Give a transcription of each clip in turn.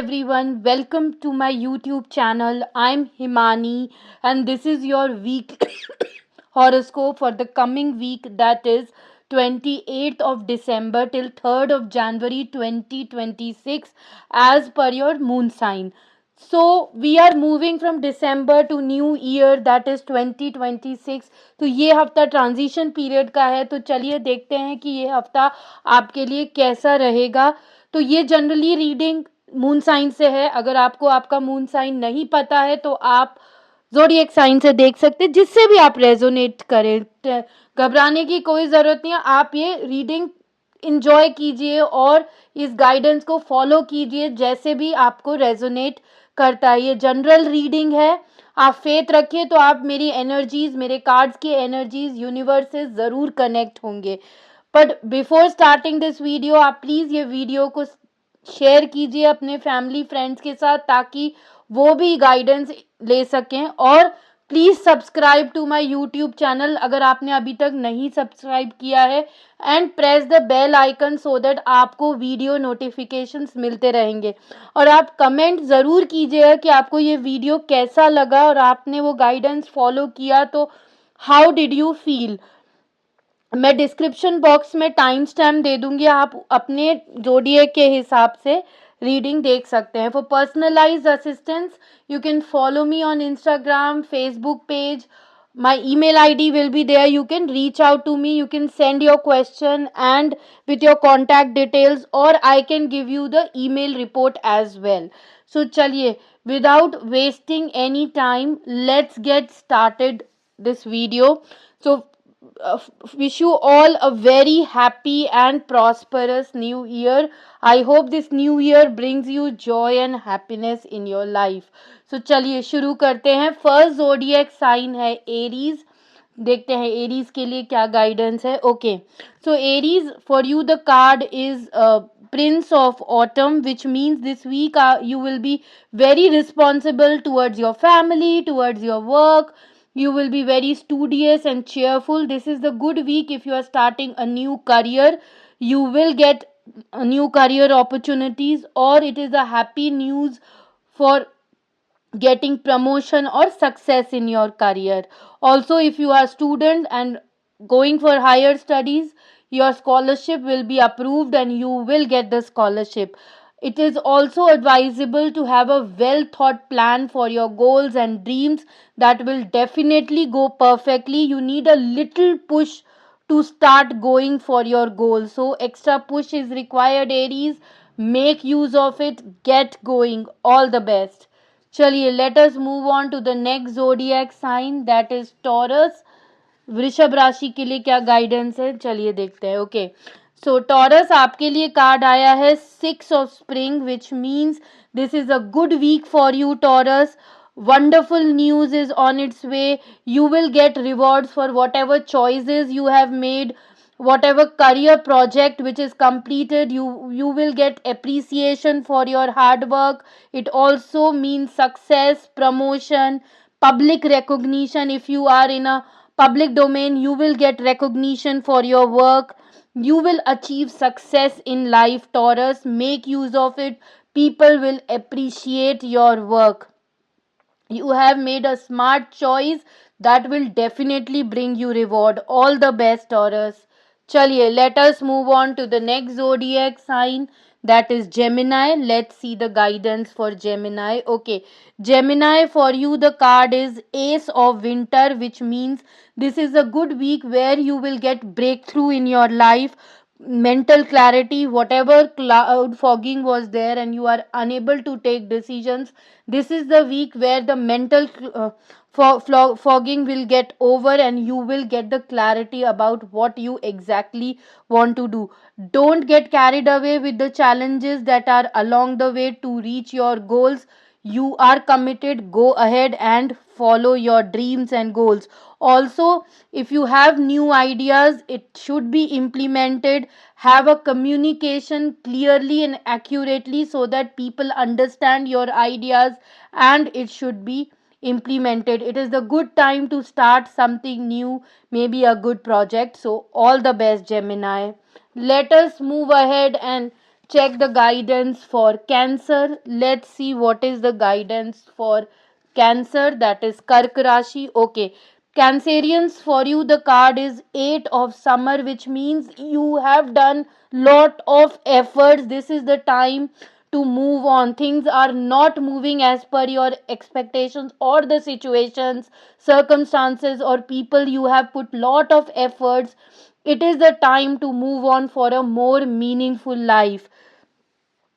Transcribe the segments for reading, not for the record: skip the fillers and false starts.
everyone, welcome to my YouTube channel. I'm Himani, and this is your week horoscope for the coming week, that is 28th of December till 3rd of January 2026, as per your moon sign. So we are moving from December to new year, that is 2026. तो ये हफ्ता transition period का है. तो चलिए देखते हैं कि ये हफ्ता आपके लिए कैसा रहेगा. तो ये जनरली रीडिंग मून साइन से है. अगर आपको आपका मून साइन नहीं पता है तो आप ज़ोडिएक साइन से देख सकते हैं, जिससे भी आप रेजोनेट करें. घबराने की कोई ज़रूरत नहीं है. आप ये रीडिंग इंजॉय कीजिए और इस गाइडेंस को फॉलो कीजिए जैसे भी आपको रेजोनेट करता है. ये जनरल रीडिंग है. आप फेथ रखिए तो आप मेरी एनर्जीज, मेरे कार्ड्स की एनर्जीज, यूनिवर्स से ज़रूर कनेक्ट होंगे. But before starting this video, आप प्लीज़ ये वीडियो को शेयर कीजिए अपने फैमिली फ्रेंड्स के साथ, ताकि वो भी गाइडेंस ले सकें. और please subscribe to my YouTube channel अगर आपने अभी तक नहीं सब्सक्राइब किया है, and press the bell icon so that आपको वीडियो नोटिफिकेशंस मिलते रहेंगे. और आप कमेंट ज़रूर कीजिएगा कि आपको ये वीडियो कैसा लगा और आपने वो गाइडेंस फॉलो किया तो हाउ डिड यू फील. मैं डिस्क्रिप्शन बॉक्स में टाइम स्टैम्प दे दूंगी. आप अपने जोडिएक के हिसाब से रीडिंग देख सकते हैं. For personalised assistance you can follow me on Instagram, Facebook page. My email ID will be there. You can reach out to me. You can send your question and with your contact details, or I can give you the email report as well. So chaliye, without wasting any time, let's get started this video. So wish you all a very happy and prosperous new year. I hope this new year brings you joy and happiness in your life. So चलिए शुरू करते हैं. First जोडिएक sign है Aries. देखते हैं Aries के लिए क्या गाइडेंस है. Okay, so Aries, for you the card is Prince of Autumn, which means this week you will be very responsible towards your family, towards your work. You will be very studious and cheerful. This is the good week if you are starting a new career. You will get new career opportunities, or it is a happy news for getting promotion or success in your career. Also, if you are a student and going for higher studies, your scholarship will be approved and you will get the scholarship. It is also advisable to have a well thought plan for your goals and dreams that will definitely go perfectly. You need a little push to start going for your goals. So extra push is required, Aries. Make use of it. Get going. All the best. चलिए, let us move on to the next zodiac sign, that is Taurus. वृषभ राशि के लिए क्या guidance है, चलिए देखते हैं. ओके, सो टॉरस, आपके लिए कार्ड आया है 6 of spring, which means this is a good week for you Taurus. Wonderful news is on its way. You will get rewards for whatever choices you have made, whatever career project which is completed. You will get appreciation for your hard work. It also means success, promotion, public recognition. If you are in a public domain, you will get recognition for your work. You will achieve success in life, Taurus. Make use of it. People will appreciate your work. You have made a smart choice that will definitely bring you reward. All the best, Taurus. Chaliye, let us move on to the next zodiac sign, that is Gemini. Let's see the guidance for Gemini. Okay, Gemini, for you the card is Ace of Winter, which means this is a good week where you will get breakthrough in your life, mental clarity. Whatever cloud fogging was there and you are unable to take decisions, this is the week where the mental fogging will get over and you will get the clarity about what you exactly want to do. Don't get carried away with the challenges that are along the way to reach your goals. You are committed, go ahead and follow your dreams and goals. Also, if you have new ideas, it should be implemented. Have a communication clearly and accurately so that people understand your ideas, and it should be implemented. It is the good time to start something new, maybe a good project. So all the best, Gemini. Let us move ahead and check the guidance for Cancer. Let's see what is the guidance for Cancer, that is Kark Rashi. Okay. Cancerians, for you the card is 8 of summer, which means you have done lot of efforts. This is the time to move on. Things are not moving as per your expectations, or the situations, circumstances, or people. You have put lot of efforts. It is the time to move on for a more meaningful life.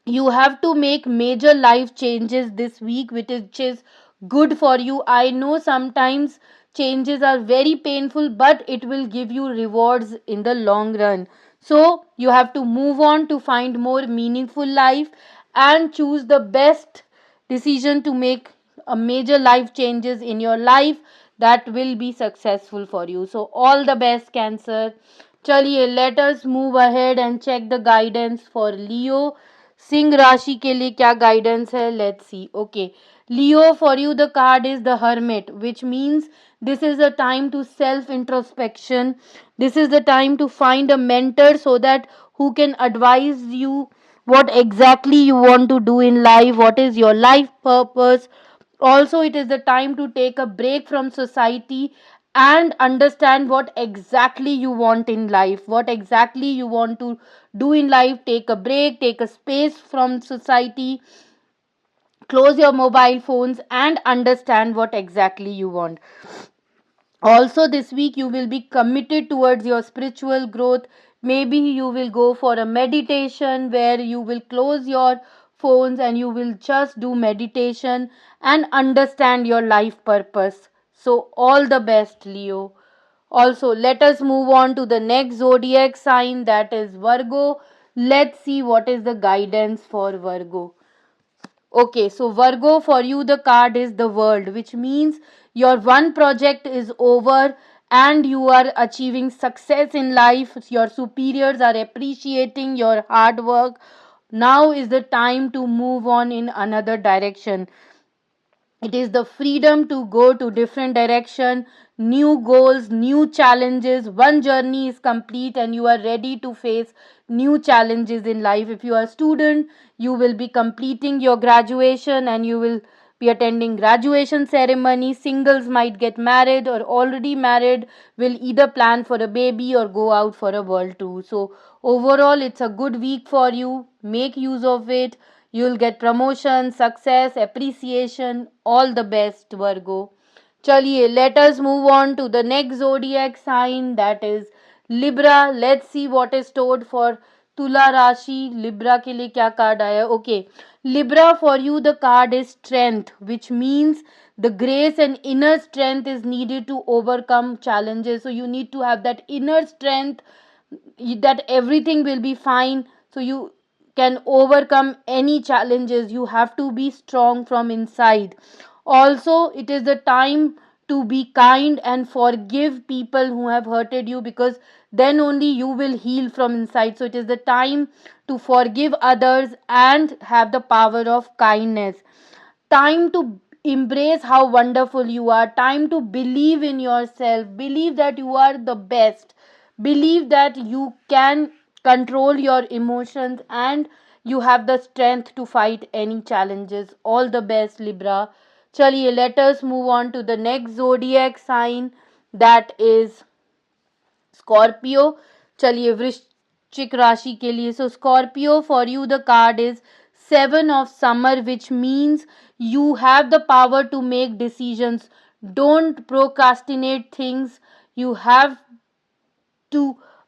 You have to make major life changes this week, which is good for you. I know sometimes changes are very painful, but it will give you rewards in the long run. So you have to move on to find more meaningful life and choose the best decision to make a major life changes in your life that will be successful for you. So all the best, Cancer. चलिए, let us move ahead and check the guidance for Leo. Singh राशि के लिए क्या guidance है, let's see. Okay, Leo, for you the card is the hermit, which means this is the time to self introspection. This is the time to find a mentor so that who can advise you what exactly you want to do in life, what is your life purpose. Also, it is the time to take a break from society and understand what exactly you want in life, what exactly you want to do in life. Take a break, take a space from society, close your mobile phones, and understand what exactly you want. Also, this week you will be committed towards your spiritual growth. Maybe you will go for a meditation where you will close your phones and you will just do meditation and understand your life purpose. So, all the best, Leo. Also, let us move on to the next zodiac sign, that is Virgo. Let's see what is the guidance for Virgo. Okay, so Virgo, for you the card is the world, which means your one project is over and you are achieving success in life. Your superiors are appreciating your hard work. Now is the time to move on in another direction. It is the freedom to go to different direction, new goals, new challenges. One journey is complete and you are ready to face new challenges in life. If you are a student, you will be completing your graduation and you will be attending graduation ceremony. Singles might get married, or already married will either plan for a baby or go out for a world tour. So overall, it's a good week for you. Make use of it. You'll get promotion, success, appreciation. All the best, Virgo. Chaliye, let us move on to the next zodiac sign, that is Libra. Let's see what is stored for Tula Rashi. Libra के लिए क्या card आया? Okay, Libra, for you the card is strength, which means the grace and inner strength is needed to overcome challenges. So you need to have that inner strength, that everything will be fine, so you can overcome any challenges. You have to be strong from inside. Also, it is the time to be kind and forgive people who have hurted you, because then only you will heal from inside. So it is the time to forgive others and have the power of kindness. Time to embrace how wonderful you are. Time to believe in yourself. Believe that you are the best. Believe that you can control your emotions and you have the strength to fight any challenges. All the best, Libra. Chaliye, let us move on to the next zodiac sign, that is Scorpio. चलिए, वृश्चिक राशि के लिए, so Scorpio, for you the card is 7 of summer, which means you have the power to make decisions. Don't procrastinate things. You have to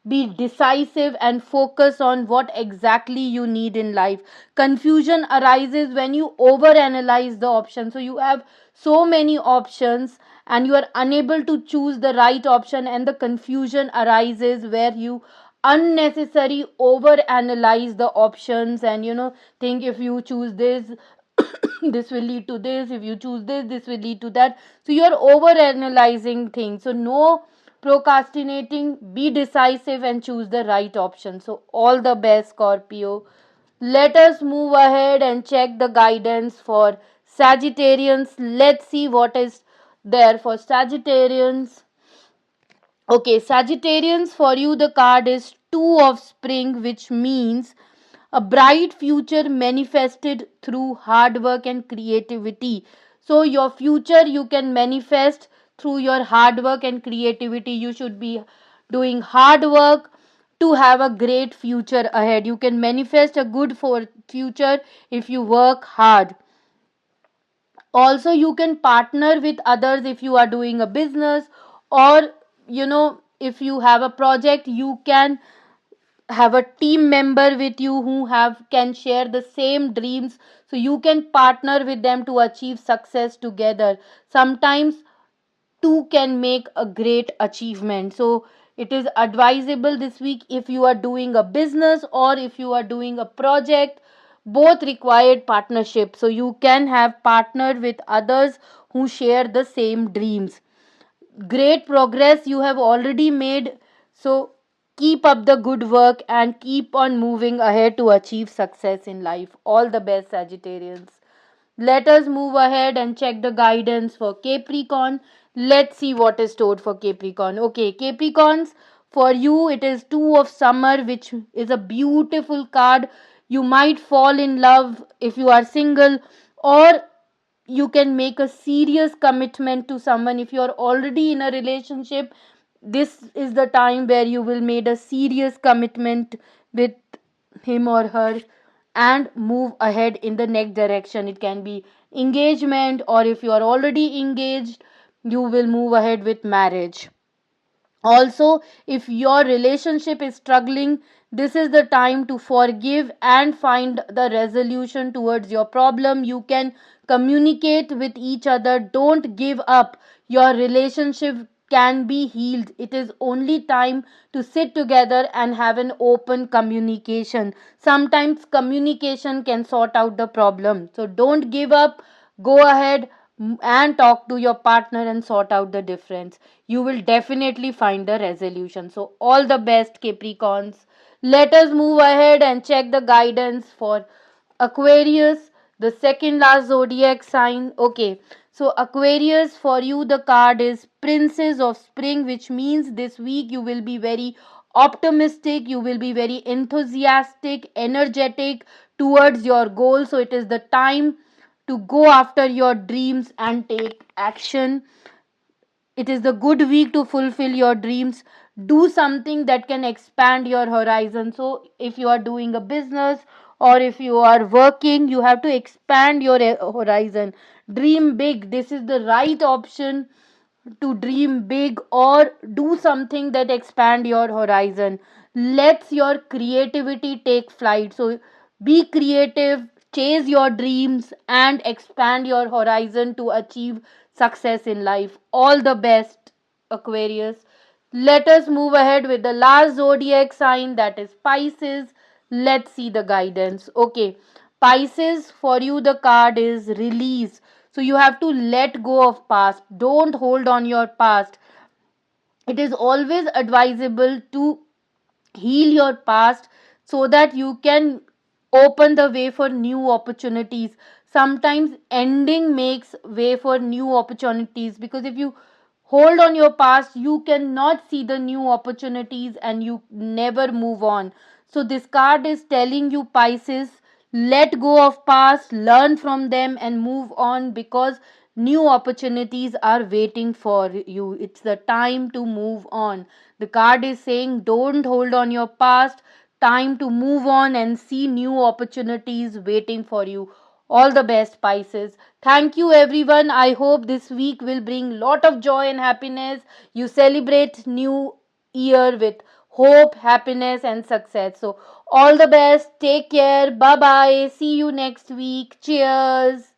be decisive and focus on what exactly you need in life. Confusion arises when you overanalyze the option. So you have so many options and you are unable to choose the right option, and the confusion arises where you unnecessary overanalyze the options, and think if you choose this this will lead to this, if you choose this will lead to that. So you are over analyzing things. So no procrastinating, be decisive and choose the right option. So all the best, Scorpio. Let us move ahead and check the guidance for Sagittarians. Let's see what is there for Sagittarians. Okay, Sagittarians, for you the card is 2 of spring, which means A bright future manifested through hard work and creativity. So your future you can manifest through your hard work and creativity. You should be doing hard work to have a great future ahead. You can manifest a good for future if you work hard. Also, you can partner with others if you are doing a business, or if you have a project, you can have a team member with you who have can share the same dreams, so you can partner with them to achieve success together. Sometimes two can make a great achievement. So it is advisable this week, if you are doing a business or if you are doing a project, both required partnership, so you can have partnered with others who share the same dreams. Great progress you have already made, so keep up the good work and keep on moving ahead to achieve success in life. All the best, Sagittarians. Let us move ahead and check the guidance for Capricorn. Let's see what is stored for Capricorn. Okay, Capricorns, for you it is Two of Summer, which is a beautiful card. You might fall in love if you are single, or you can make a serious commitment to someone if you are already in a relationship. This is the time where you will make a serious commitment with him or her and move ahead in the next direction. It can be engagement, or if you are already engaged, you will move ahead with marriage. Also, if your relationship is struggling, this is the time to forgive and find the resolution towards your problem. You can communicate with each other. Don't give up. Your relationship can be healed. It is only time to sit together and have an open communication. Sometimes communication can sort out the problem. So don't give up. Go ahead and talk to your partner and sort out the difference. You will definitely find the resolution. So all the best, Capricorns. Let us move ahead and check the guidance for Aquarius, the second last zodiac sign. Okay, so Aquarius, for you the card is Princess of Spring, which means this week you will be very optimistic, you will be very enthusiastic, energetic towards your goal. So it is the time to go after your dreams and take action. It is the good week to fulfill your dreams. Do something that can expand your horizon. So if you are doing a business or if you are working, you have to expand your horizon. Dream big. This is the right option to dream big or do something that expand your horizon. Let your creativity take flight. So be creative, chase your dreams and expand your horizon to achieve success in life. All the best, Aquarius. Let us move ahead with the last zodiac sign, that is Pisces. Let's see the guidance. Okay, Pisces, for you the card is Release. So you have to let go of past. Don't hold on your past. It is always advisable to heal your past so that you can open the way for new opportunities. Sometimes ending makes way for new opportunities, because if you hold on your past, you cannot see the new opportunities and you never move on. So this card is telling you, Pisces, let go of past, learn from them and move on, because new opportunities are waiting for you. It's the time to move on. The card is saying don't hold on your past, time to move on and see new opportunities waiting for you. All the best, Pisces. Thank you everyone. I hope this week will bring lot of joy and happiness. You celebrate new year with hope, happiness and success. So all the best. Take care. Bye bye. See you next week. Cheers.